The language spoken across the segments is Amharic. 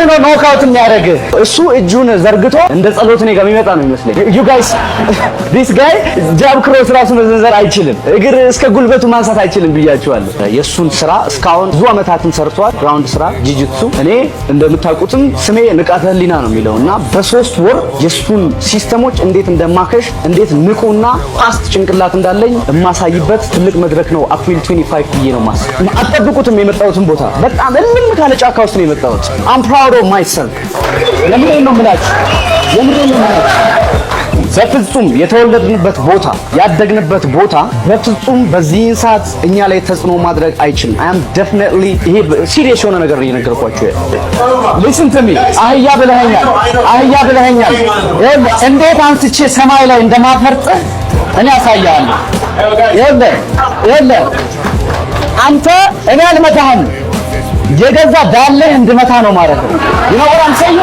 ነው ኖካውት የሚያደርግ እሱ እጁን ዘርግቶ እንደ ጸሎት ነው የሚመጣ ነው የሚመስለኝ። you guys this guy ጃብ ክሮስ ራሱ መዘንዘር አይችልም፣ እግር እስከ ጉልበቱ ማንሳት አይችልም ብያችኋለሁ። የሱን ስራ እስካሁን ብዙ አመታትን ሰርቷል። ግራውንድ ስራ ጂጂትሱ። እኔ እንደምታውቁትም ስሜ ንቃተ ህሊና ነው የሚለውና በ3 ወር የሱን ሲስተሞች እንዴት እንደማከሽ እንዴት ንቁና ፋስት ጭንቅላት እንዳለኝ የማሳይበት ትልቅ መድረክ ነው አፕሪል 25 ብዬ ነው ማስ አጠብቁትም። የመጣሁትን ቦታ በጣም እልም ካለ ጫካ ውስጥ ነው የመጣሁት። I'm proud of myself። ለምን ነው በፍጹም የተወለድንበት ቦታ ያደግንበት ቦታ በፍጹም በዚህ ሰዓት እኛ ላይ ተጽዕኖ ማድረግ አይችልም። I am definitely ይሄ ሲሪየስ የሆነ ነገር ነው የነገርኳችሁ። listen to me አህያ ብለኸኛል እንዴት አንስቼ ሰማይ ላይ እንደማፈርጥ እኔ አሳያለሁ። ይኸውልህ አንተ እኔ አልመታህም፣ የገዛ ዳለህ እንድመታ ነው ማለት ነው። ይኖራል ሰው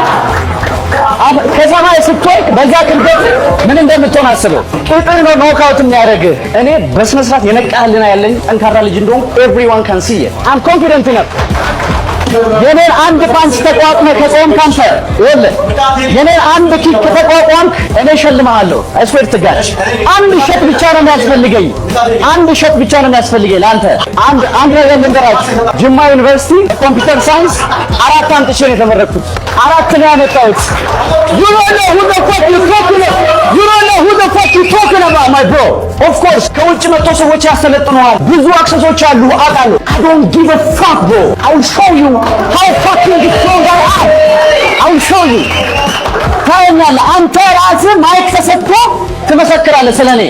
ከሰማይ ስትወርቅ በዛ ክብደት ምን እንደምትሆን አስበው። ቂጥህ ነው ኖካውት የሚያደርግህ። እኔ በስነ ስርዓት የነቃህልና ያለኝ ጠንካራ ልጅ እንደሆንኩ everyone can see it. I'm confident enough። የኔን አንድ ፓንች ተቋቁመህ ከጾም ካንተ የኔን አንድ ኪክ ተቋቋምክ እኔ እሸልምሃለሁ። I swear to God አንድ ሸት ብቻ ነው የሚያስፈልገኝ ለአንተ። አንድ ነገር ልንገራችሁ፣ ጅማ ዩኒቨርሲቲ ኮምፒውተር ሳይንስ 4 አምጥቼ ነው የተመረኩት። 4 ነው ያመጣሁት። You don't know who the fuck you talking about my bro. Of course ከውጭ መጥቶ ሰዎች ያሰለጥነዋል፣ ብዙ አክሰሶች አሉ አውቃለሁ። I don't give a fuck bro. I will show you how fucking strong I am. I will show you. ታየኛለህ። አንተ ራስህ ማይክ ተሰጥቶ ትመሰክራለህ ስለኔ።